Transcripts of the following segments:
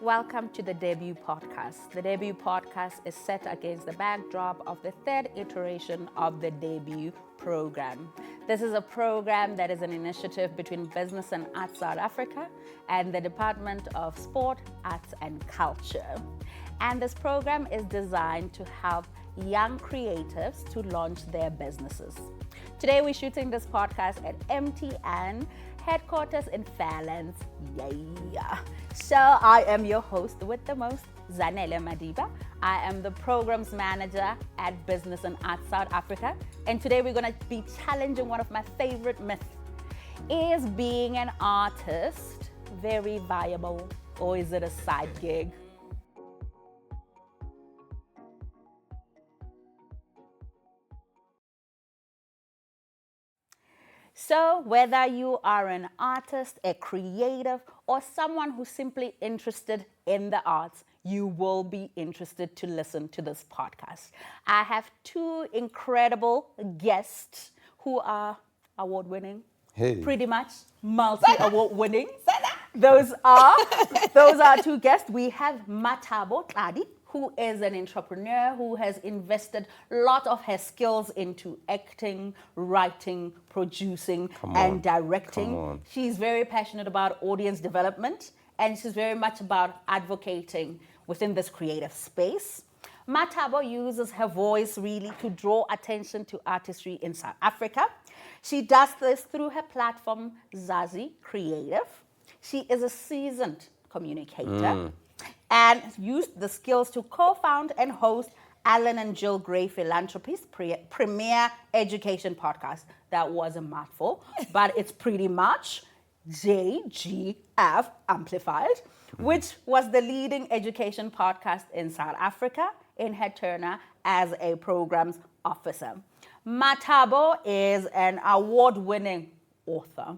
Welcome to the Debut Podcast. The Debut Podcast is set against the backdrop of the third iteration of the Debut program. This is a program that is an initiative between Business and Arts South Africa and the Department of Sport, Arts and Culture. And this program is designed to help young creatives to launch their businesses. Today we're shooting this podcast at MTN headquarters in Fairlands. Yeah. So I am your host with the most, Zanele Madiba. I am the programs manager at Business and Arts South Africa. And today we're going to be challenging one of my favorite myths. Is being an artist very viable, or is it a side gig? So whether you are an artist, a creative, or someone who's simply interested in the arts, you will be interested to listen to this podcast. I have two incredible guests who are award-winning, pretty much multi-award-winning. Those are two guests. We have Mathabo Tlali, who is an entrepreneur who has invested a lot of her skills into acting, writing, producing, and directing. She's very passionate about audience development, and she's very much about advocating within this creative space. Mathabo uses her voice really to draw attention to artistry in South Africa. She does this through her platform, Zazi Creative. She is a seasoned communicator and used the skills to co-found and host Alan and Jill Gray Philanthropy's premier education podcast. That was a mouthful, but it's pretty much JGF Amplified, which was the leading education podcast in South Africa in her tenure as a programs officer. Mathabo is an award-winning author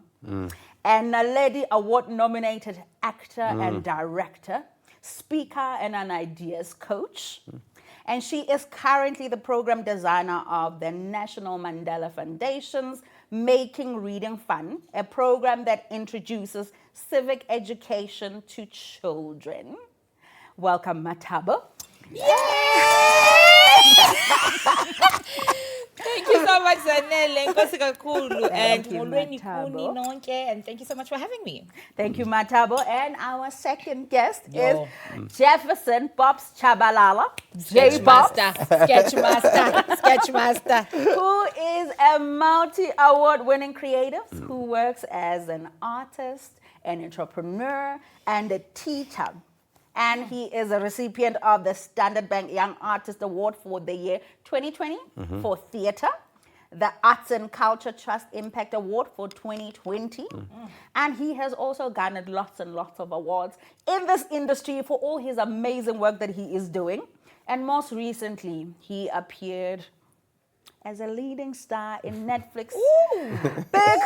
and a Lady Award-nominated actor and director, speaker and an ideas coach. And she is currently the program designer of the National Mandela Foundation's Making Reading Fun, a program that introduces civic education to children. Welcome, Mathabo. Thank you so much, Zanele. Thank you, Mathabo. And thank you so much for having me. Thank you, Mathabo. And our second guest is Jefferson Bobs Tshabalala, Sketchmaster. who is a multi-award-winning creative who works as an artist, an entrepreneur, and a teacher. And he is a recipient of the Standard Bank Young Artist Award for the year 2020 for theatre, the Arts and Culture Trust Impact Award for 2020. And he has also garnered lots and lots of awards in this industry for all his amazing work that he is doing. And most recently, he appeared as a leading star in Netflix Big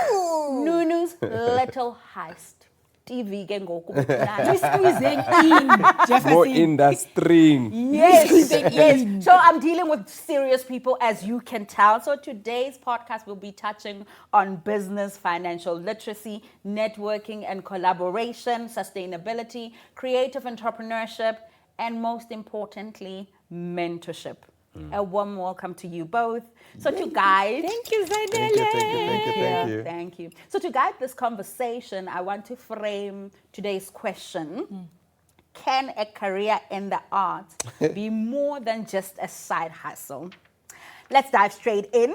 Nunu's Little Heist. TV can go. Squeezing in. Jefferson. More industry. Yes. So I'm dealing with serious people, as you can tell. So today's podcast will be touching on business, financial literacy, networking and collaboration, sustainability, creative entrepreneurship, and most importantly, mentorship. A warm welcome to you both. So to guide... Thank you, Zanele. Thank you. So to guide this conversation, I want to frame today's question. Can a career in the arts be more than just a side hustle? Let's dive straight in.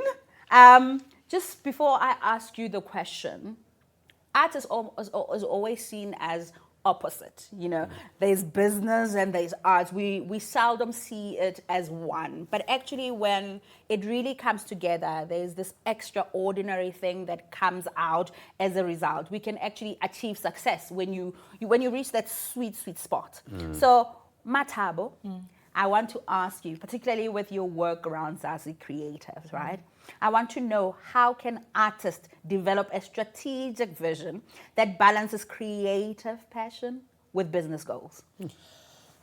Just before I ask you the question, art is always seen as opposite. You know, there's business and there's arts. We seldom see it as one. But actually, when it really comes together, there's this extraordinary thing that comes out as a result. We can actually achieve success when you reach that sweet spot. So, Mathabo, I want to ask you, particularly with your work around Zazi Creative, right? I want to know, how can artists develop a strategic vision that balances creative passion with business goals?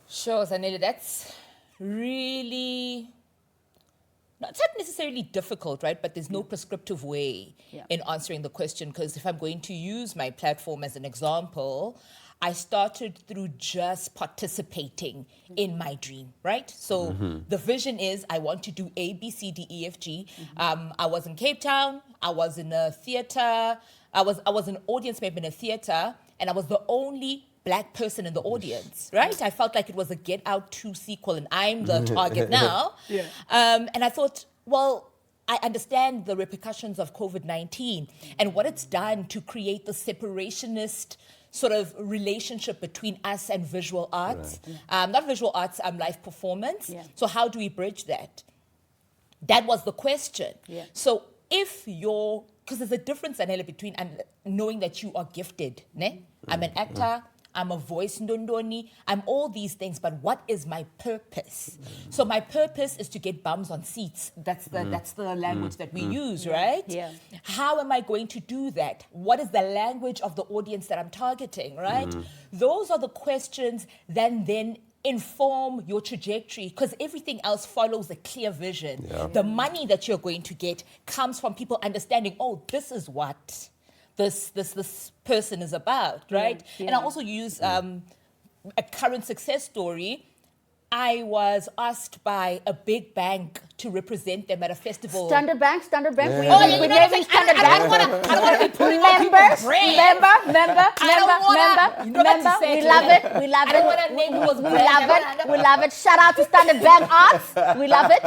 Sure, Zanele, that's really not necessarily difficult, right? But there's no prescriptive way in answering the question, because if I'm going to use my platform as an example, I started through just participating in my dream, right? So the vision is I want to do A, B, C, D, E, F, G. I was in Cape Town. I was in a theater. I was an audience member in a theater, and I was the only Black person in the audience, right? I felt like it was a Get Out 2 sequel, and I'm the target now. And I thought, well, I understand the repercussions of COVID-19 and what it's done to create the separationist sort of relationship between us and visual arts. Not visual arts, live performance. So how do we bridge that? That was the question. So if you're, because there's a difference, Zanele, between knowing that you are gifted, ne? I'm an actor, I'm a voice ndondoni, I'm all these things, but what is my purpose? So my purpose is to get bums on seats. That's the language that we use, right? How am I going to do that? What is the language of the audience that I'm targeting, right? Those are the questions that then inform your trajectory, because everything else follows a clear vision. The money that you're going to get comes from people understanding, oh, this is what this person is about, right? And I also use a current success story. I was asked by a big bank to represent them at a festival. Standard Bank. Oh, yeah, We're naming Standard Bank. I don't want to be putting Members, member. You know what to say. We love it. We love I don't it. want to name who was We love it. We love it. Shout out to Standard Bank Arts. We love it.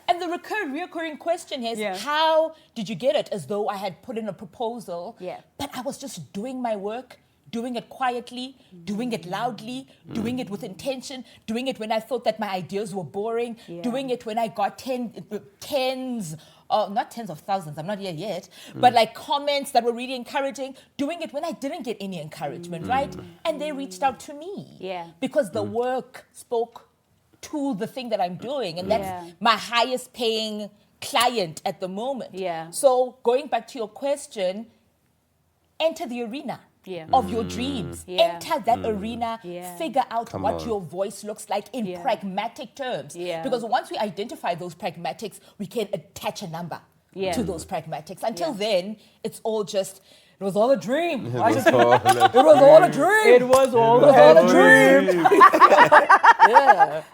And the recurring question is, how did you get it? As though I had put in a proposal, but I was just doing my work, doing it quietly, doing it loudly, doing it with intention, doing it when I thought that my ideas were boring, doing it when I got tens, not tens of thousands, I'm not here yet, but like comments that were really encouraging, doing it when I didn't get any encouragement, right? And they reached out to me because the work spoke to the thing that I'm doing, and that's my highest paying client at the moment. So going back to your question, enter the arena of your dreams. Enter that arena, figure out what your voice looks like in pragmatic terms. Because once we identify those pragmatics, we can attach a number to those pragmatics. Until then, it's all just, it was all a dream. It was all a dream. It was all a dream.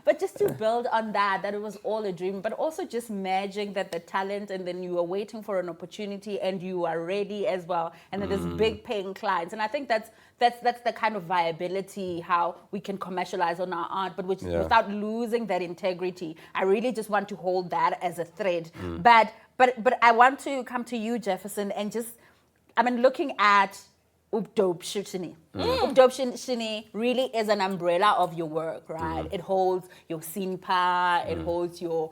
But just to build on that it was all a dream, but also just merging that the talent, and then you are waiting for an opportunity and you are ready as well. And then there's big paying clients. And I think that's the kind of viability, how we can commercialize on our art, but without losing that integrity. I really just want to hold that as a thread. But I want to come to you, Jefferson, and just, looking at Updopshini. Updopshini really is an umbrella of your work, right? It holds your SINPA, it holds your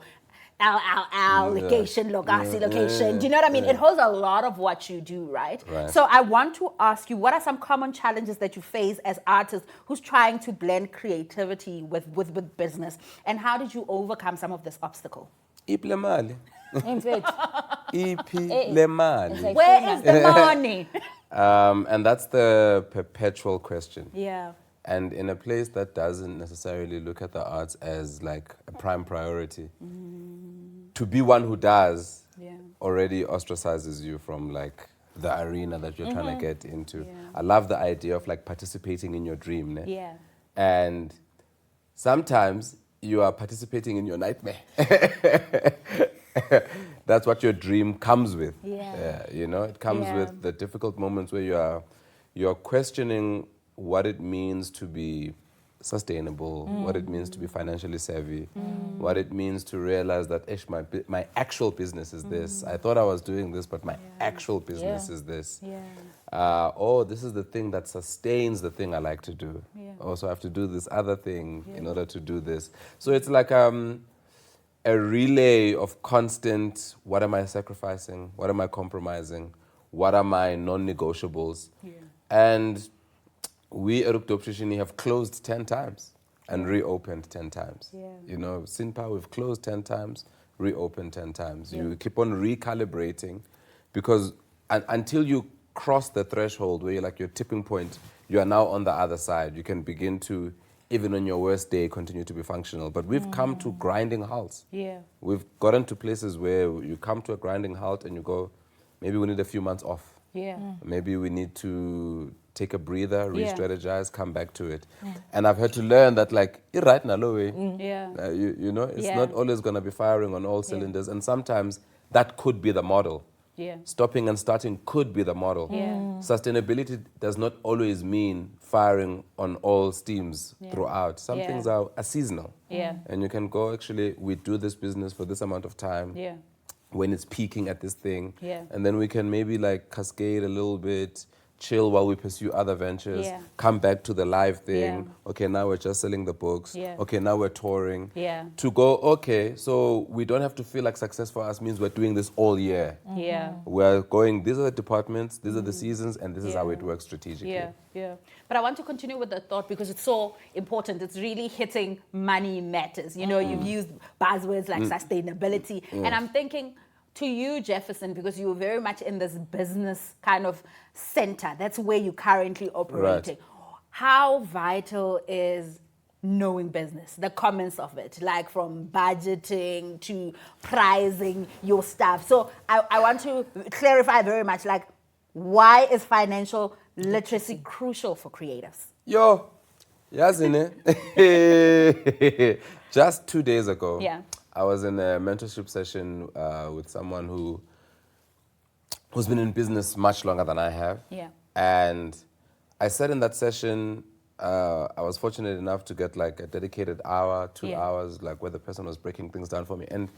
location, location. Do you know what I mean? It holds a lot of what you do, right? So I want to ask you, what are some common challenges that you face as artists who's trying to blend creativity with business? And how did you overcome some of this obstacle? Iplemali. Where Iplemali. is the money? And that's the perpetual question. And in a place that doesn't necessarily look at the arts as like a prime priority, to be one who does already ostracizes you from like the arena that you're trying to get into. I love the idea of like participating in your dream. Ne? And sometimes you are participating in your nightmare. That's what your dream comes with. You know, it comes with the difficult moments where you're questioning what it means to be sustainable, what it means to be financially savvy, what it means to realize that my actual business is this. I thought I was doing this, but my actual business is this. This is the thing that sustains the thing I like to do. Also, I have to do this other thing in order to do this. So it's like a relay of constant, what am I sacrificing? What am I compromising? What are my non-negotiables? And we at Ukdopshishini have closed 10 times and reopened 10 times. You know, SINPA, we've closed 10 times, reopened 10 times. You keep on recalibrating because until you cross the threshold where you're like your tipping point, you are now on the other side. You can begin to, even on your worst day, continue to be functional. But we've come to grinding halts. We've gotten to places where you come to a grinding halt and you go, maybe we need a few months off. Yeah. Maybe we need to take a breather, re-strategize, come back to it. And I've had to learn that, like, you're right now, Yeah. you know, it's not always going to be firing on all cylinders. And sometimes that could be the model. Yeah. Stopping and starting could be the model. Sustainability does not always mean firing on all steams throughout. Some things are seasonal. And you can go, actually, we do this business for this amount of time. When it's peaking at this thing. And then we can maybe like cascade a little bit, chill while we pursue other ventures, come back to the live thing. Okay, now we're just selling the books. Okay, now we're touring. To go, okay, so we don't have to feel like success for us means we're doing this all year. We're going, these are the departments, these are the seasons, and this is how it works strategically. But I want to continue with the thought because it's so important. It's really hitting money matters. You know, you've used buzzwords like sustainability. And I'm thinking to you, Jefferson, because you're very much in this business kind of center. That's where you're currently operating. How vital is knowing business, the comments of it, like from budgeting to pricing your stuff? So I want to clarify very much, like, why is financial literacy crucial for creatives? Yo, Yazine. Just 2 days ago, I was in a mentorship session with someone who's been in business much longer than I have. And I sat in that session. I was fortunate enough to get like a dedicated hour, 2 hours, like where the person was breaking things down for me. And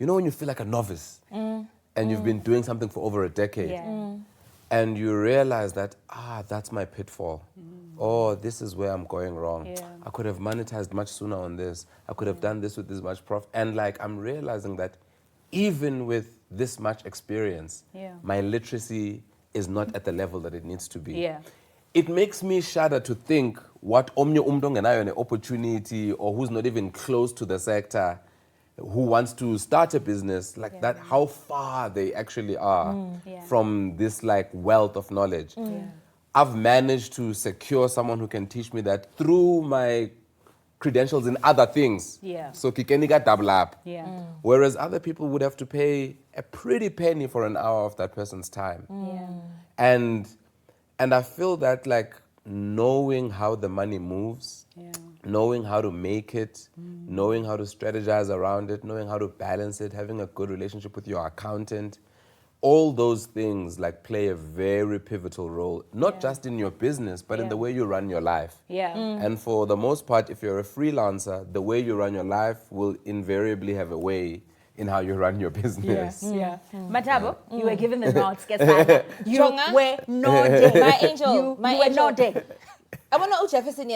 you know when you feel like a novice and you've been doing something for over a decade and you realize that, that's my pitfall. Oh, this is where I'm going wrong. I could have monetized much sooner on this. I could have done this with this much profit. And like, I'm realizing that even with this much experience, my literacy is not at the level that it needs to be. It makes me shudder to think what omnye umntu ongenayo an opportunity or who's not even close to the sector, who wants to start a business like that, how far they actually are from this like wealth of knowledge. I've managed to secure someone who can teach me that through my credentials in other things. So kikenika double up. Whereas other people would have to pay a pretty penny for an hour of that person's time. And I feel that like knowing how the money moves, knowing how to make it, knowing how to strategize around it, knowing how to balance it, having a good relationship with your accountant, all those things like play a very pivotal role, not just in your business, but in the way you run your life. And for the most part, if you're a freelancer, the way you run your life will invariably have a way in how you run your business. Mathabo, you were given the nods. You were nodding. My angel, you were nodding. I want to know Jefferson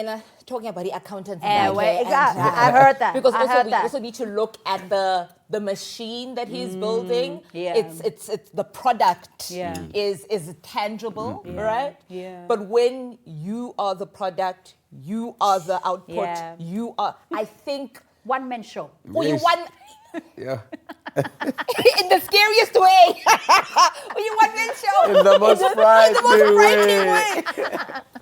talking about the accountants. Exactly. I heard that. Because we also need to look at the machine that he's building. It's the product is tangible, right? But when you are the product, you are the output. You are. I think one-man show. You one. Yeah. In the scariest way. You one-man show. In the most frightening way.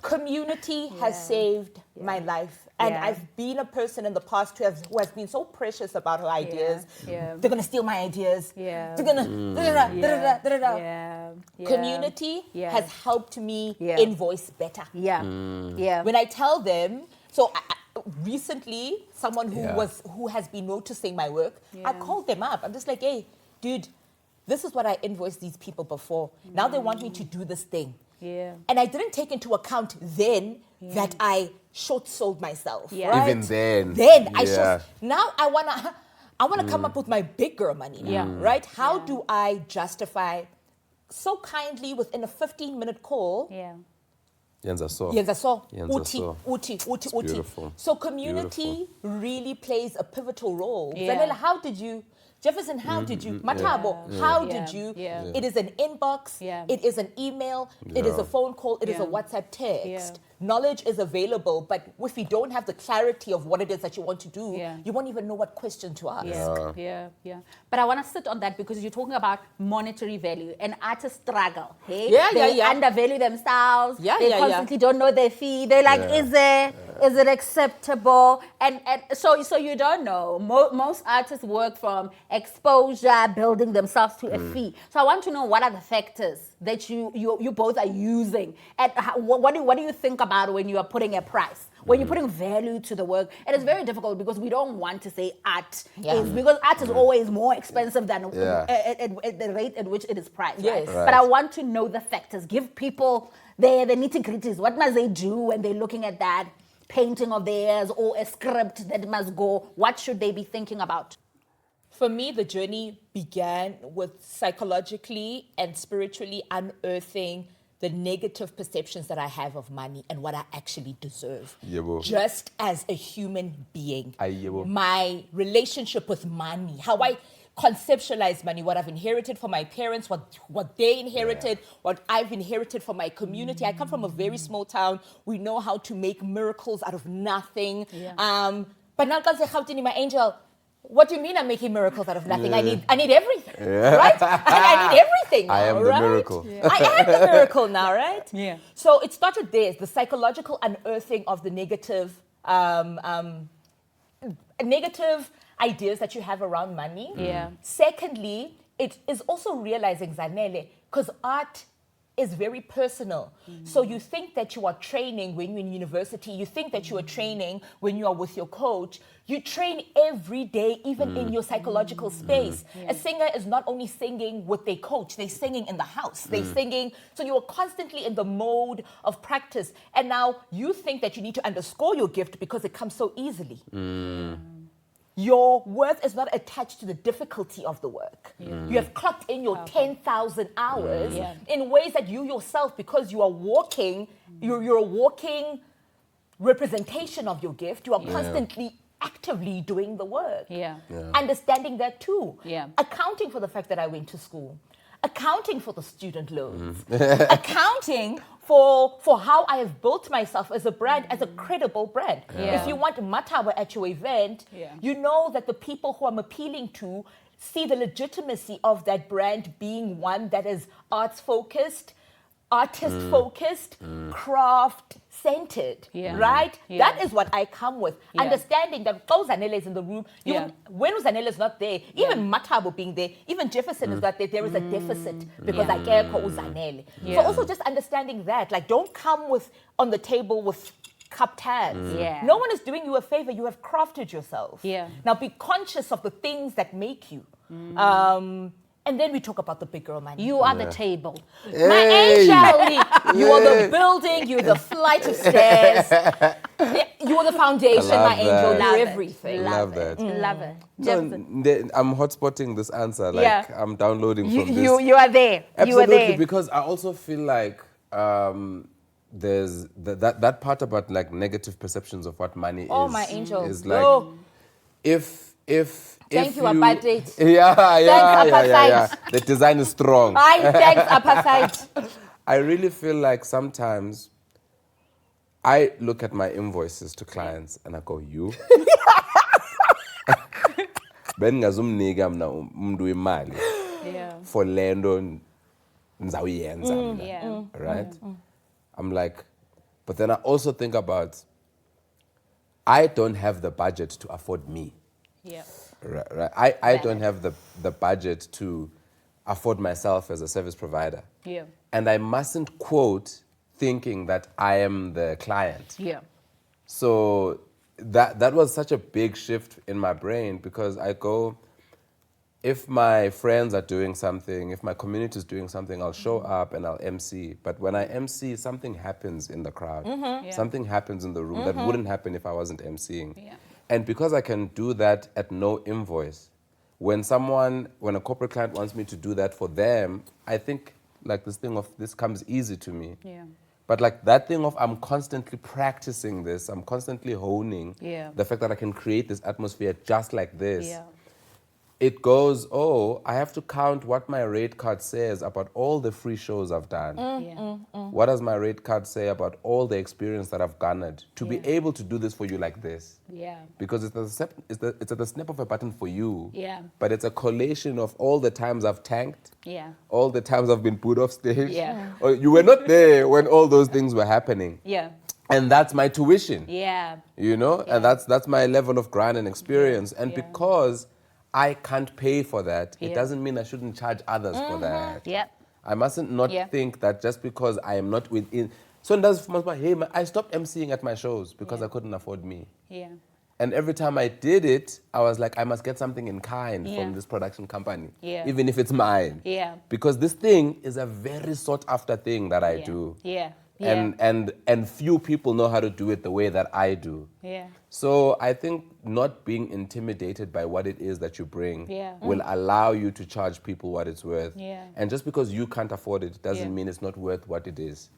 Community has saved my life. And I've been a person in the past who has been so precious about her ideas. They're going to steal my ideas. They're going to... Community has helped me invoice better. When I tell them... So recently, someone who has been noticing my work, I called them up. I'm just like, hey, dude, this is what I invoiced these people before. Now they want me to do this thing. And I didn't take into account then that I short-sold myself. Right? Even then. Now I wanna come up with my big girl money. Right? How do I justify so kindly within a 15-minute call? Yenza so. Uti. Beautiful. So community really plays a pivotal role. Zanele, how did you? Jefferson, how did you? Mathabo, how did you? It is an inbox, it is an email, it is a phone call, it is a WhatsApp text. Knowledge is available, but if you don't have the clarity of what it is that you want to do, you won't even know what question to ask. But I want to sit on that because you're talking about monetary value and artists struggle. Hey? They undervalue themselves. They constantly don't know their fee. They're like, is there Is it acceptable? And so you don't know. Most artists work from exposure, building themselves to a fee. So I want to know, what are the factors that you both are using, and what do you think about when you are putting a price? When you're putting value to the work, and it's very difficult because we don't want to say art is, because art is always more expensive than at the rate at which it is priced. Yes. Right? But I want to know the factors. Give people the nitty-gritties. What must they do when they're looking at that painting of theirs or a script that must go? What should they be thinking about? For me, the journey began with psychologically and spiritually unearthing the negative perceptions that I have of money and what I actually deserve. Just as a human being. My relationship with money, how I conceptualize money, what I've inherited from my parents, what they inherited, what I've inherited from my community. I come from a very small town. We know how to make miracles out of nothing. But now, my angel, what do you mean I'm making miracles out of nothing? I need everything, right? I need everything now, I am the miracle. I am the miracle now, right? Yeah. So it started there, the psychological unearthing of the negative ideas that you have around money. Secondly, it is also realizing, Zanele, because art is very personal. So you think that you are training when you're in university, you think that you are training when you are with your coach. You train every day, even in your psychological space. A singer is not only singing with their coach, they're singing in the house. They're singing, so you are constantly in the mode of practice. And now you think that you need to underscore your gift because it comes so easily. Your worth is not attached to the difficulty of the work. You have clocked in your 10,000 hours in ways that you yourself, because you are walking, you're a walking representation of your gift. You are constantly actively doing the work. Understanding that too. Accounting for the fact that I went to school. Accounting for the student loans. Accounting for how I have built myself as a brand, as a credible brand. If you want Mathabo at your event, you know that the people who I'm appealing to see the legitimacy of that brand being one that is arts-focused, artist-focused, craft-centered, right? That is what I come with. Understanding that Zanele is in the room. When Zanele is not there, even Mathabo being there, even Jefferson is not there, there is a deficit because I care for Zanele. So also just understanding that, like, don't come on the table with cupped hands. No one is doing you a favor. You have crafted yourself. Now be conscious of the things that make you. And then we talk about the big girl money. You are the table. My angel, you are the building, you're the flight of stairs. You are the foundation, my angel. You're everything. Love that. Love it. No, I'm hotspotting this answer. Like I'm downloading from this. You are there. Absolutely, you are there. Because I also feel like there's that part about like negative perceptions of what money is. Oh, my angel. Is like if Thank you, apartheid. Yeah. The design is strong. Thanks, apartheid. I really feel like sometimes I look at my invoices to clients and I go, you? Bengazumnika mna umuntu imali for lendo nzawuyenza. Right? I'm like, but then I also think about, I don't have the budget to afford me. Right. I don't have the budget to afford myself as a service provider. And I mustn't quote thinking that I am the client. So that was such a big shift in my brain, because I go, if my friends are doing something, if my community is doing something, I'll show up and I'll MC. But when I MC, something happens in the crowd. Something happens in the room that wouldn't happen if I wasn't MCing. And because I can do that at no invoice, when a corporate client wants me to do that for them, I think like this comes easy to me. But like that thing of I'm constantly practicing this, I'm constantly honing the fact that I can create this atmosphere just like this. It goes, I have to count what my rate card says about all the free shows I've done. What does my rate card say about all the experience that I've garnered to be able to do this for you like this? Because it's at the snap of a button for you. But it's a collation of all the times I've tanked, all the times I've been put off stage. Or you were not there when all those things were happening. And that's my tuition. Yeah. You know, and that's my level of grind and experience. And because I can't pay for that, it doesn't mean I shouldn't charge others for that. Yep. I mustn't not think that just because I am not within. So I stopped emceeing at my shows because I couldn't afford me. Yeah. And every time I did it, I was like, I must get something in kind from this production company, even if it's mine. Yeah. Because this thing is a very sought after thing that I do. Yeah. And few people know how to do it the way that I do. Yeah. So I think not being intimidated by what it is that you bring will allow you to charge people what it's worth. Yeah. And just because you can't afford it doesn't mean it's not worth what it is.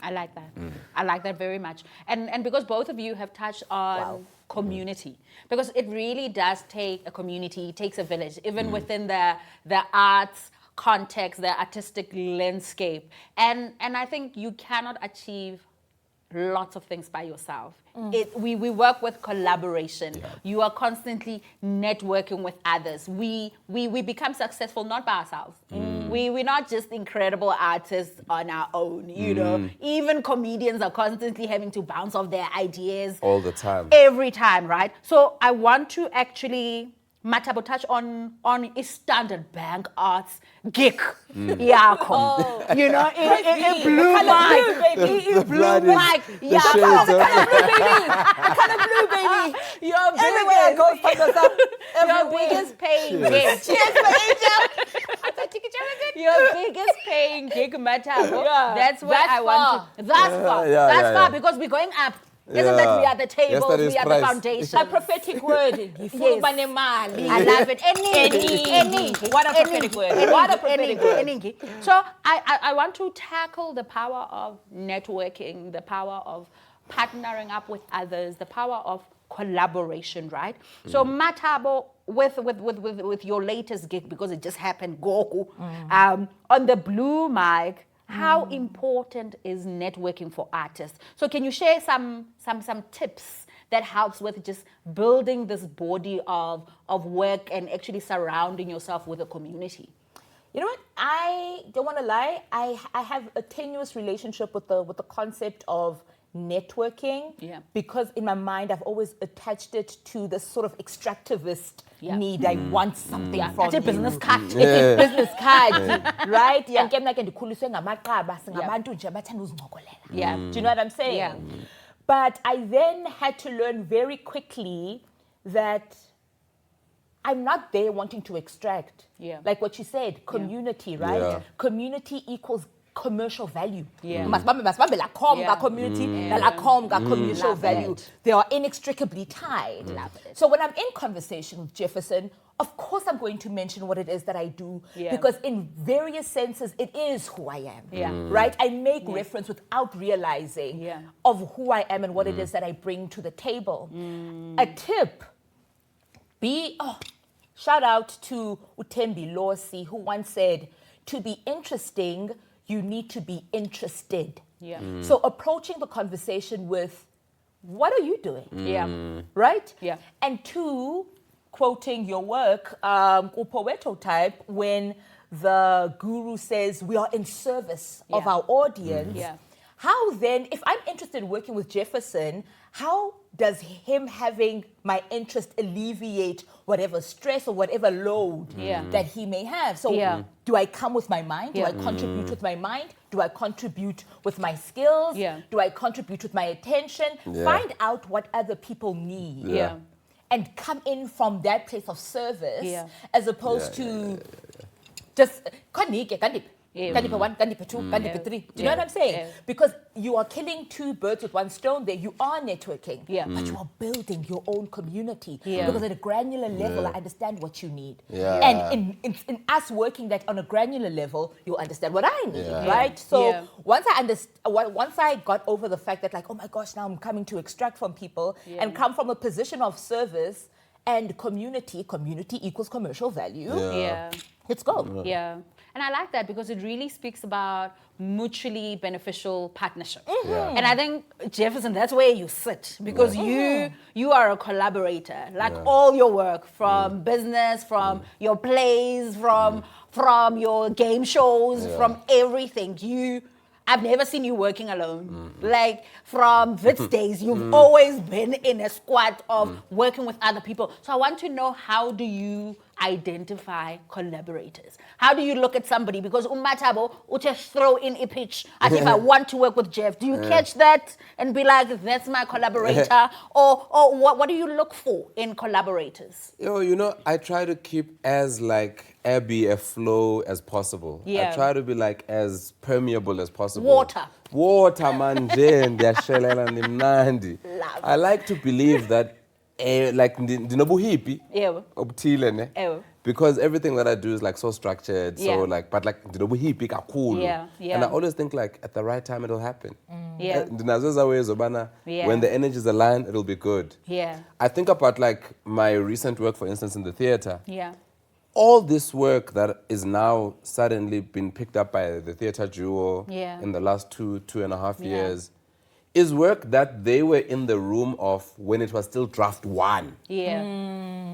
I like that. I like that very much. And because both of you have touched on community, because it really does take a community, it takes a village, even within the arts context, the artistic landscape. And I think you cannot achieve lots of things by yourself. We work with collaboration. You are constantly networking with others. We become successful not by ourselves. We're not just incredible artists on our own, you know. Even comedians are constantly having to bounce off their ideas. All the time. Every time, right? So I want to actually, Mathabo, touch on a Standard Bank Arts gig. Yeah, you know, it blew my, it blew my, yeah, Kind of blue, baby. Your Everywhere I go, find myself. your biggest paying gig. Cheers for Angel. Your biggest paying gig, Mathabo. Yeah. That's what I want to. That's far. Yeah, That's far yeah. because we're going up. Isn't that we are the tables, Yesterday's we are price. the foundation. A prophetic word. I love it. Any. What a prophetic word. What a prophetic word. So I want to tackle the power of networking, the power of partnering up with others, the power of collaboration, right? So Mathabo, with your latest gig, because it just happened, Goku, on the blue mic, how important is networking for artists? So can you share some tips that helps with just building this body of work and actually surrounding yourself with a community? You know what? I don't want to lie. I have a tenuous relationship with the concept of networking, because in my mind I've always attached it to this sort of extractivist need. I want something from It's a business you. card. It's a business card, right? Do you know what I'm saying? Yeah. But I then had to learn very quickly that I'm not there wanting to extract. Like what you said, community, right? Yeah. Community equals commercial value. Community, commercial value. They are inextricably tied. So when I'm in conversation with Jefferson, of course I'm going to mention what it is that I do, because in various senses it is who I am. Right? I make reference without realizing of who I am and what it is that I bring to the table. A tip, shout out to Utembi Losi, who once said, to be interesting, you need to be interested. So approaching the conversation with, what are you doing? Right? And two, quoting your work, Upoweto type, when the guru says we are in service of our audience, how then, if I'm interested in working with Jefferson, how does him having my interest alleviate whatever stress or whatever load that he may have? So do I come with my mind? Do I contribute with my mind? Do I contribute with my skills? Do I contribute with my attention? Find out what other people need. And come in from that place of service as opposed to just Kandipa 1, Kandipa 2, Kandipa 3. Do you know what I'm saying? Because you are killing two birds with one stone there. You are networking, but you are building your own community. Because at a granular level, I understand what you need. And in us working that on a granular level, you understand what I need, right? So once I got over the fact that like, oh my gosh, now I'm coming to extract from people and come from a position of service and community equals commercial value. Let's go. And I like that because it really speaks about mutually beneficial partnership. And I think, Jefferson, that's where you sit because you are a collaborator. Like all your work, from business, from your plays, from your game shows, from everything. I've never seen you working alone. Like from Vit's days, you've always been in a squad of working with other people. So I want to know, how do you identify collaborators? How do you look at somebody? Because Mathabo would just throw in a pitch as if I want to work with Jeff. Do you catch that and be like, that's my collaborator? or what do you look for in collaborators? You know, I try to keep as like Abby aflow as possible. Yeah. I try to be like as permeable as possible. Water manje ndiyashelela ndimnandi. Love. I like to believe that like ndinobuhipi Ewe. obuthile ne. Ewe. Because everything that I do is like so structured, Yeah. so like, but like ndinobuhipi kakhulu. Yeah, yeah. And I always think like at the right time it'll happen. Yeah. Ndinazoza ways obana, Yeah. when the energies align, it'll be good. Yeah. I think about like my recent work, for instance, in the theater. Yeah. All this work that is now suddenly been picked up by the theater duo Yeah. in the last two and a half Yeah. years is work that they were in the room of when it was still draft one. Yeah.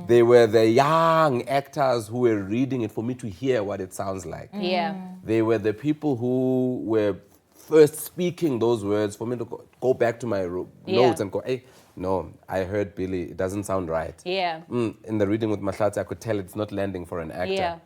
They were the young actors who were reading it for me to hear what it sounds like. Yeah. They were the people who were first speaking those words for me to go back to my Yeah. notes and go, hey, no, I heard Billy, it doesn't sound right. Yeah. In the reading with Mahlatsi, I could tell it's not landing for an actor. Yeah.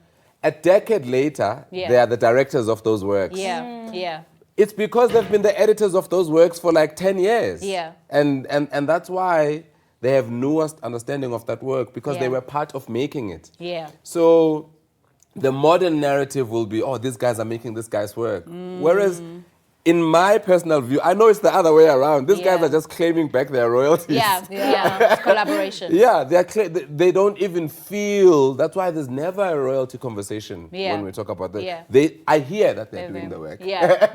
A decade later, Yeah. they are the directors of those works. Yeah. Yeah. It's because they've been the editors of those works for like 10 years. Yeah. And that's why they have nuanced understanding of that work, because Yeah. they were part of making it. Yeah. So the modern narrative will be, oh, these guys are making this guy's work. Whereas in my personal view, I know it's the other way around. These guys Yeah. are just claiming back their royalties. Yeah. Yeah. It's collaboration. Yeah, they don't even feel. That's why there's never a royalty conversation Yeah. when we talk about that. Yeah. I hear that they're doing the work. Yeah.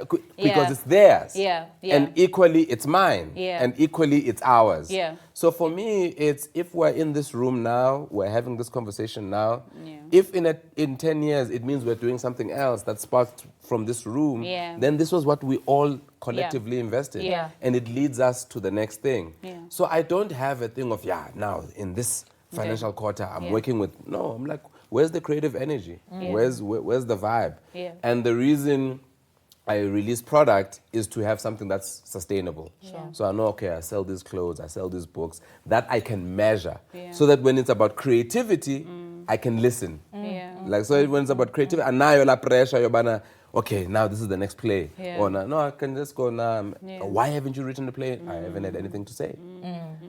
Because Yeah. it's theirs. Yeah. Yeah. And equally, it's mine. Yeah. And equally, it's ours. Yeah. So for me, it's if we're in this room now, we're having this conversation now. Yeah. If in 10 years it means we're doing something else that sparked from this room, Yeah. then this was what we all collectively invested. Yeah. And it leads us to the next thing. Yeah. So I don't have a thing of, now in this financial quarter, I'm Yeah. working with, no, I'm like, where's the creative energy? Yeah. Where's the vibe? Yeah. And the reason I release product is to have something that's sustainable. Sure. So I know, okay, I sell these clothes, I sell these books, that I can measure. Yeah. So that when it's about creativity, I can listen. Yeah. Like, so when it's about creativity, and now you're la pressure, you're bana, okay, now this is the next play. Yeah. Or no, I can just go now. Yeah. Why haven't you written the play? I haven't had anything to say.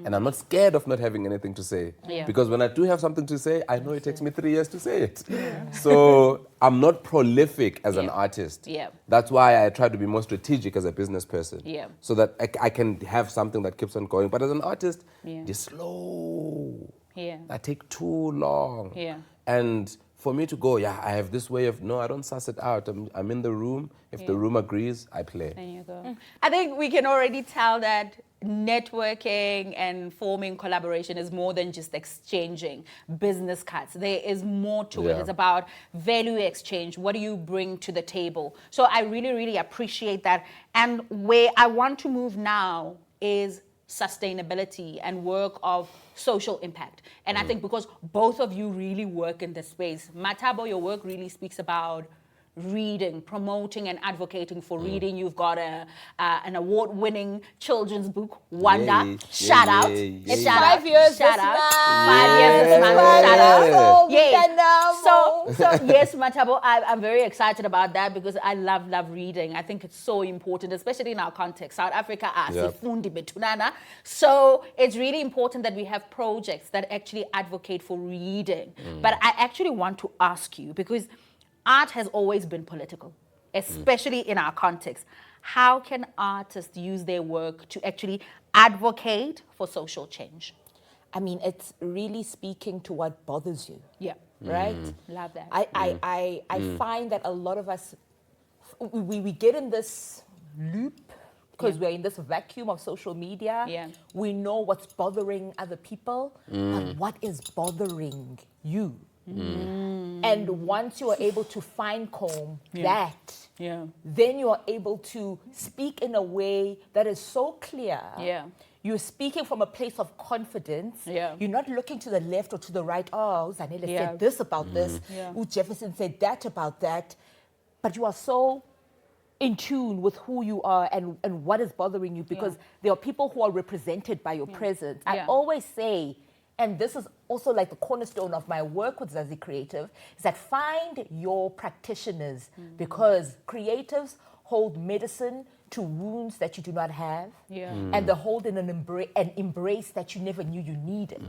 And I'm not scared of not having anything to say. Yeah. Because when I do have something to say, I know it takes me 3 years to say it. So I'm not prolific as an artist. Yeah. That's why I try to be more strategic as a business person. Yeah. So that I can have something that keeps on going. But as an artist, Yeah. it's slow. Yeah. I take too long. Yeah. And for me to go, I have this way of, no, I don't suss it out. I'm in the room. If the room agrees, I play. There you go. I think we can already tell that networking and forming collaboration is more than just exchanging business cards. There is more to it. Yeah. It's about value exchange. What do you bring to the table? So I really, really appreciate that. And where I want to move now is sustainability and work of social impact. And I think because both of you really work in this space, Mathabo, your work really speaks about reading, promoting and advocating for reading. You've got an award-winning children's book, Wonder. Yay. Shout out. Yay. Shout 5 years Shout this out. month. 5 years this month. Yeah. Shout out. Yeah. Yay. So yes, Mathabo, I'm very excited about that because I love reading. I think it's so important, especially in our context. South Africa, Yep. sifundi betunana. So it's really important that we have projects that actually advocate for reading. But I actually want to ask you, because art has always been political, especially in our context. How can artists use their work to actually advocate for social change? I mean, it's really speaking to what bothers you, Yeah. right? Love that. I find that a lot of us, we get in this loop because we're in this vacuum of social media. Yeah. We know what's bothering other people, but what is bothering you? And once you are able to fine comb that, Yeah. then you are able to speak in a way that is so clear. Yeah. You're speaking from a place of confidence. Yeah. You're not looking to the left or to the right. Oh, Zanele Yeah. said this about this. Yeah. Oh, Jefferson said that about that. But you are so in tune with who you are and what is bothering you, because there are people who are represented by your presence. I always say, and this is also like the cornerstone of my work with Zazi Creative, is that find your practitioners, because creatives hold medicine to wounds that you do not have, and they hold in an embrace that you never knew you needed.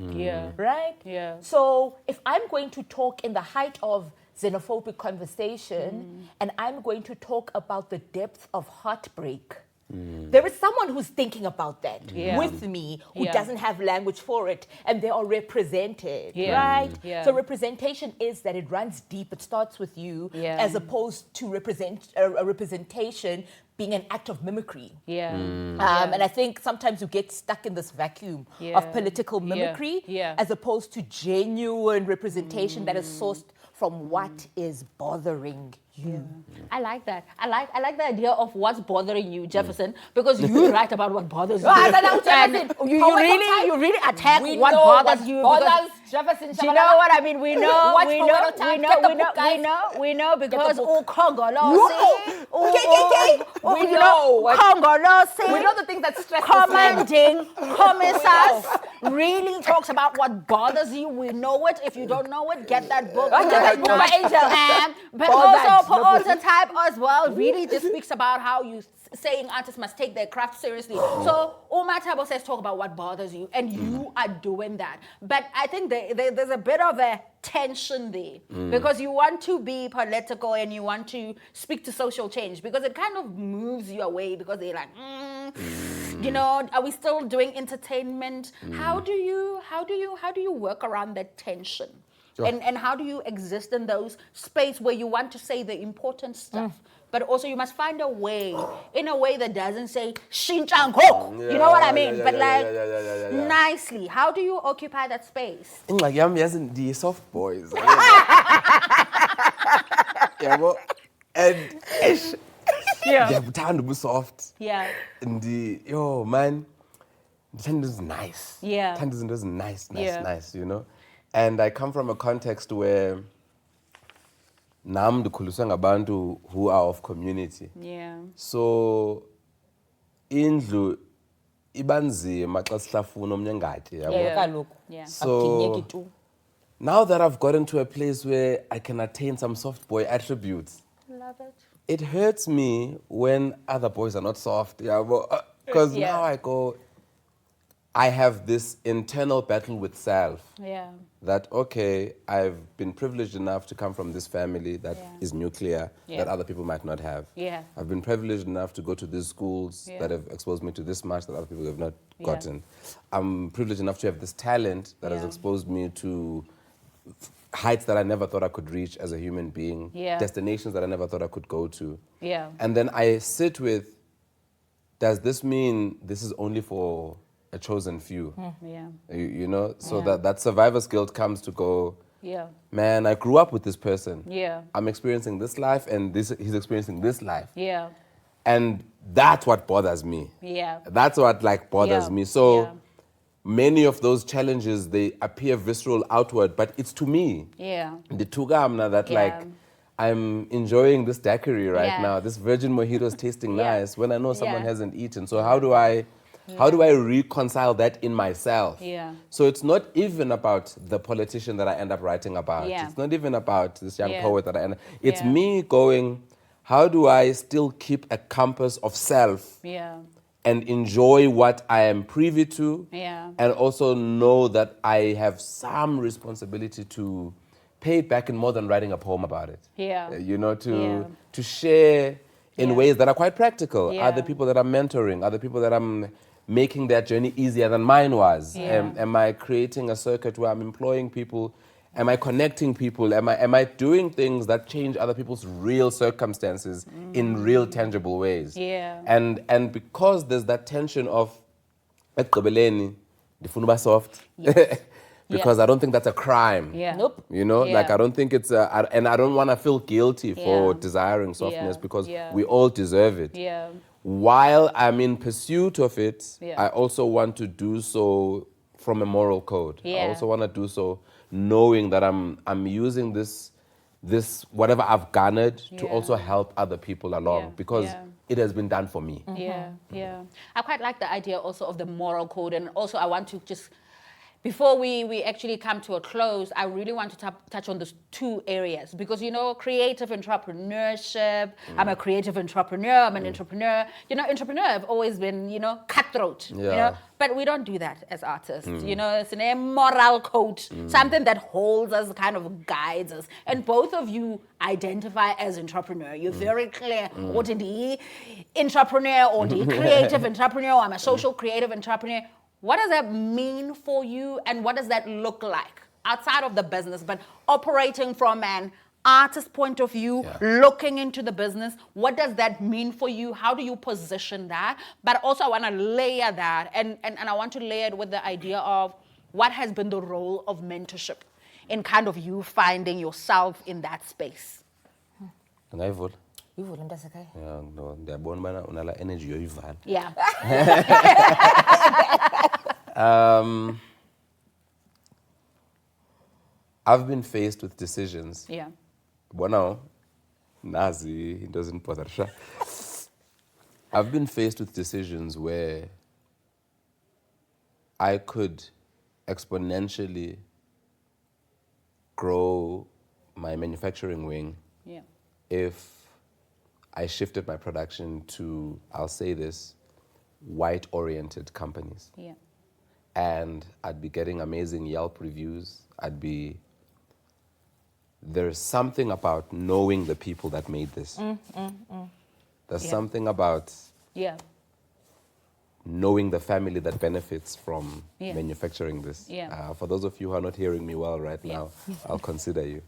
Right? So if I'm going to talk in the height of xenophobic conversation, and I'm going to talk about the depth of heartbreak, there is someone who's thinking about that with me, who doesn't have language for it, and they are represented, right? So representation is that it runs deep. It starts with you, as opposed to a representation being an act of mimicry. And I think sometimes you get stuck in this vacuum of political mimicry, as opposed to genuine representation that is sourced from what is bothering you. I like that. I like the idea of what's bothering you, Jefferson, because you write about what bothers you. And you really attack what bothers you. Jefferson Do you know what I mean? We know because Congolese. We know the things that stress us. Commenting, comments really talks about what bothers you. We know it. If you don't know it, get that book. But also type as well really just speaks about how you saying artists must take their craft seriously. So Mathabo says talk about what bothers you, and you are doing that. But I think there's a bit of a tension there, because you want to be political and you want to speak to social change, because it kind of moves you away, because they're like, you know, are we still doing entertainment? How do you work around that tension? Sure. And how do you exist in those space where you want to say the important stuff, but also you must find a way, in a way that doesn't say "Shinchangok." You know what I mean? But nicely. How do you occupy that space? Like the soft boys. And they're soft. And man, the is nice. Tandu is nice, you know. And I come from a context where nam ndikhuliswe ngabantu who are of community. So indlu ibanzima xa sihlafuna omnye engatyi yabo. So now that I've gotten to a place where I can attain some soft boy attributes, Love it. It hurts me when other boys are not soft. Because now I go, I have this internal battle with self. That, okay, I've been privileged enough to come from this family that is nuclear, that other people might not have. I've been privileged enough to go to these schools that have exposed me to this much that other people have not gotten. I'm privileged enough to have this talent that has exposed me to heights that I never thought I could reach as a human being, destinations that I never thought I could go to. And then I sit with, does this mean this is only for a chosen few? You know, so that survivor's guilt comes to go, man, I grew up with this person. I'm experiencing this life and he's experiencing this life. And that's what bothers me. That's what bothers me. So many of those challenges, they appear visceral outward, but it's to me. The tugamna that I'm enjoying this daiquiri right now. This virgin mojito is tasting nice when I know someone hasn't eaten. So how do I reconcile that in myself? So it's not even about the politician that I end up writing about. It's not even about this young poet that I end up. It's me going, how do I still keep a compass of self and enjoy what I am privy to, and also know that I have some responsibility to pay it back in more than writing a poem about it. You know, to share in ways that are quite practical. Other people that I'm mentoring, other people that I'm making their journey easier than mine was. Am I creating a circuit where I'm employing people? Am I connecting people? Am I doing things that change other people's real circumstances in real tangible ways? And because there's that tension of ekugqibeleni ndifuna uba soft. Because I don't think that's a crime. You know, I don't think it's and I don't want to feel guilty for desiring softness because we all deserve it. While I'm in pursuit of it, I also want to do so from a moral code. I also want to do so knowing that I'm using this this, whatever I've garnered, to Yeah. also help other people along Yeah. because Yeah. it has been done for me. Yeah, yeah. I quite like the idea also of the moral code. And also I want to just, before we actually come to a close, I really want to touch on those two areas. Because, you know, creative entrepreneurship, I'm a creative entrepreneur, I'm an entrepreneur. You know, entrepreneur have always been, you know, cutthroat. You Yeah. know, but we don't do that as artists. You know, it's a moral code, something that holds us, kind of guides us. And both of you identify as entrepreneur. You're very clear. What the entrepreneur or the creative entrepreneur, I'm a social creative entrepreneur. What does that mean for you, and what does that look like outside of the business, but operating from an artist point of view, looking into the business? What does that mean for you? How do you position that? But also I want to layer that, and I want to layer it with the idea of what has been the role of mentorship in kind of you finding yourself in that space. Ngayivula? Ivula mntasekhaya. Yeah, no, ndiyabona ubana unala energy yoyivala. Yeah. I've been faced with decisions. Yeah. Bueno, nazi, it doesn't bother. I've been faced with decisions where I could exponentially grow my manufacturing wing Yeah. if I shifted my production to, I'll say this, white-oriented companies. Yeah. And I'd be getting amazing Yelp reviews. There's something about knowing the people that made this. There's Yeah. something about Yeah. knowing the family that benefits from Yeah. manufacturing this. Yeah. For those of you who are not hearing me well right Yeah. now, I'll consider you.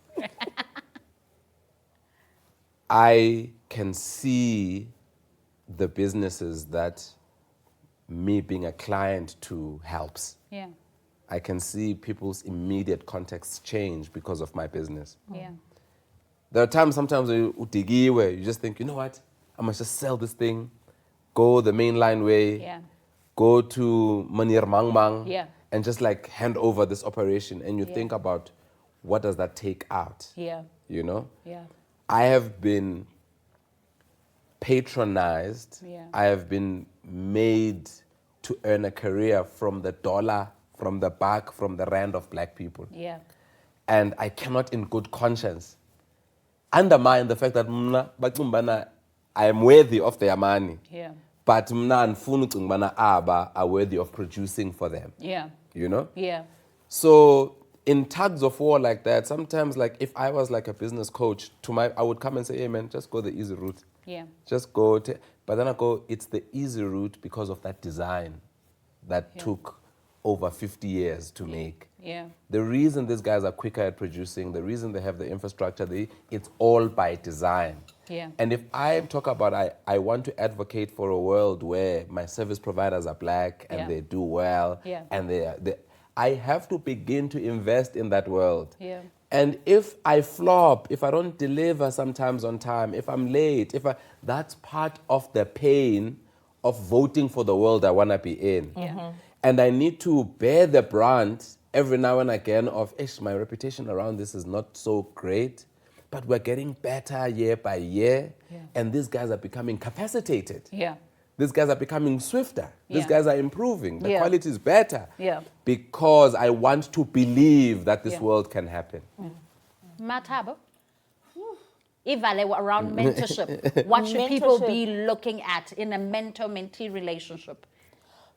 I can see the businesses that me being a client to helps. Yeah. I can see people's immediate contexts change because of my business. Yeah. There are times, sometimes where you just think, you know what, I must just sell this thing, go the mainline way, Yeah. go to Manir Mang Mang, Yeah. and just like hand over this operation. And you Yeah. think about what does that take out, Yeah. you know? Yeah. I have been patronized. Yeah. I have been made to earn a career from the dollar, from the buck, from the rand of black people. Yeah. And I cannot in good conscience undermine the fact that mna bacumbana I am worthy of their money. Yeah. But mna andifuni ucingibana aba are worthy of producing for them. Yeah. You know? Yeah. So in tugs of war like that, sometimes like if I was like a business coach, I would come and say, hey man, just go the easy route. Yeah. Just go. But then I go, it's the easy route because of that design that took over 50 years to make. Yeah. The reason these guys are quicker at producing, the reason they have the infrastructure, it's all by design. Yeah. And if I talk about, I want to advocate for a world where my service providers are black and Yeah. they do well, Yeah. and I have to begin to invest in that world. Yeah. And if I flop, if I don't deliver sometimes on time, if I'm late, that's part of the pain of voting for the world I want to be in. Yeah. And I need to bear the brunt every now and again of, my reputation around this is not so great, but we're getting better year by year. Yeah. And these guys are becoming capacitated. Yeah. These guys are becoming swifter. These Yeah. guys are improving. The Yeah. quality is better. Yeah. Because I want to believe that this Yeah. world can happen. Mathabo? Ivale, around mentorship. What should people be looking at in a mentor-mentee relationship?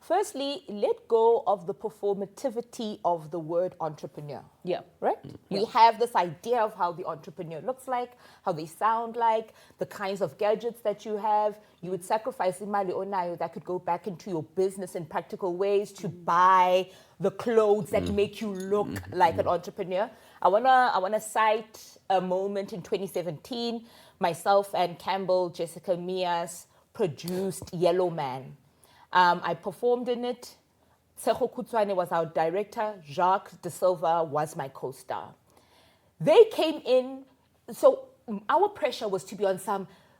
Firstly, let go of the performativity of the word entrepreneur. Yeah. Right? We have this idea of how the entrepreneur looks like, how they sound like, the kinds of gadgets that you have. You would sacrifice imali onayo that could go back into your business in practical ways to buy the clothes that make you look like an entrepreneur. I wanna cite a moment in 2017. Myself and Campbell, Jessica Mias produced Yellow Man. I performed in it. Tseho Kutswane was our director. Jacques De Silva was my co-star. They came in, so our pressure was to be on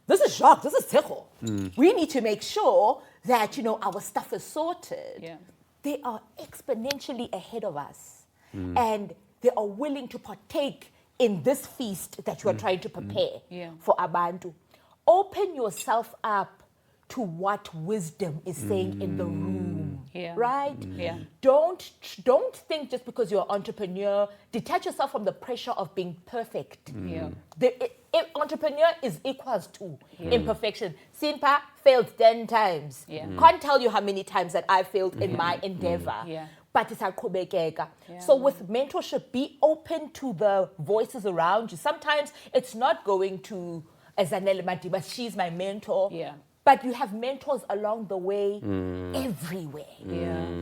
this is Jacques, this is Tseho. We need to make sure that, our stuff is sorted. Yeah. They are exponentially ahead of us. And they are willing to partake in this feast that you are trying to prepare for abantu, open yourself up to what wisdom is saying in the room, right? Don't think just because you're an entrepreneur, detach yourself from the pressure of being perfect. Entrepreneur is equals to imperfection. Simpa failed 10 times. Can't tell you how many times that I failed in my endeavor. But it's a So with mentorship, be open to the voices around you. Sometimes it's not going to Zanele Madiba, she's my mentor. But you have mentors along the way everywhere.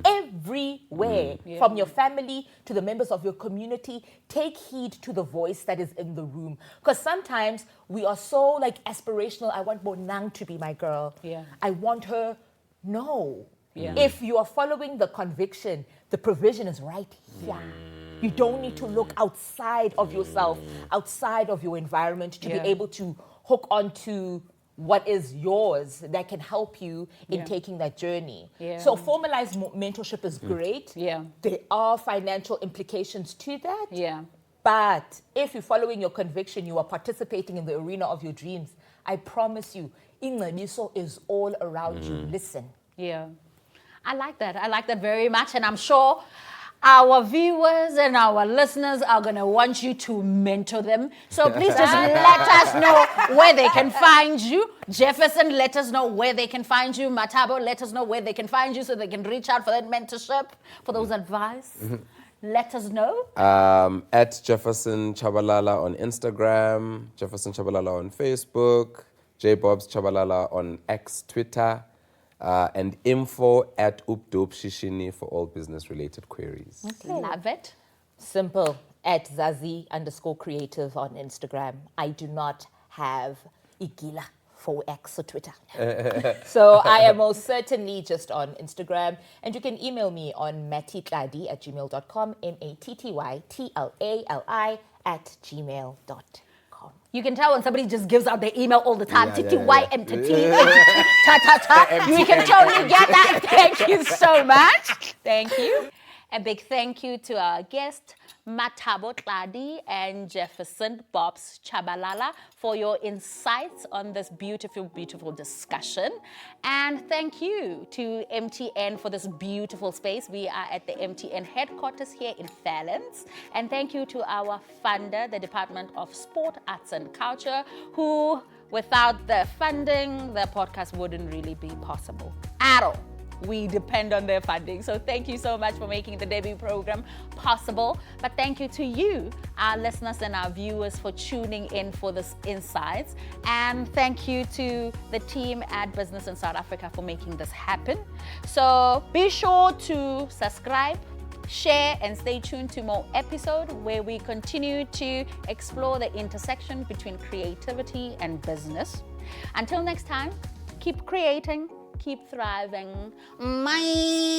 Everywhere. From your family to the members of your community, take heed to the voice that is in the room. Because sometimes we are so like aspirational. I want Bonang to be my girl. I want her. No. If you are following the conviction, the provision is right here. You don't need to look outside of yourself, outside of your environment to be able to hook onto what is yours that can help you in taking that journey. So formalized mentorship is great. There are financial implications to that. But if you're following your conviction, you are participating in the arena of your dreams, I promise you, Inglebiso is all around you. Listen. I like that. I like that very much. And I'm sure our viewers and our listeners are going to want you to mentor them. So please just let us know where they can find you. Jefferson, let us know where they can find you. Mathabo, let us know where they can find you so they can reach out for that mentorship, for those advice. Let us know. At Jefferson Tshabalala on Instagram, Jefferson Tshabalala on Facebook, Bobs Tshabalala on X, Twitter. And info at Updope Shishini for all business-related queries. Love it. Simple. At Zazi_creative on Instagram. I do not have Igila for X or Twitter. So I am most certainly just on Instagram. And you can email me on mattytlali@gmail.com, mattytlali@gmail.com. You can tell when somebody just gives out their email all the time. TTYMTT. You can totally get that. Thank you so much. Thank you. A big thank you to our guest, Mathabo Tlali and Jefferson Bobs Tshabalala, for your insights on this beautiful, beautiful discussion. And thank you to MTN for this beautiful space. We are at the MTN headquarters here in Fairlands. And thank you to our funder, the Department of Sport, Arts and Culture, who, without the funding, the podcast wouldn't really be possible at all. We depend on their funding. So thank you so much for making the debut program possible. But thank you to you, our listeners and our viewers, for tuning in for this insights. And thank you to the team at Business in South Africa for making this happen. So be sure to subscribe, share, and stay tuned to more episodes where we continue to explore the intersection between creativity and business. Until next time, keep creating, keep thriving. Bye.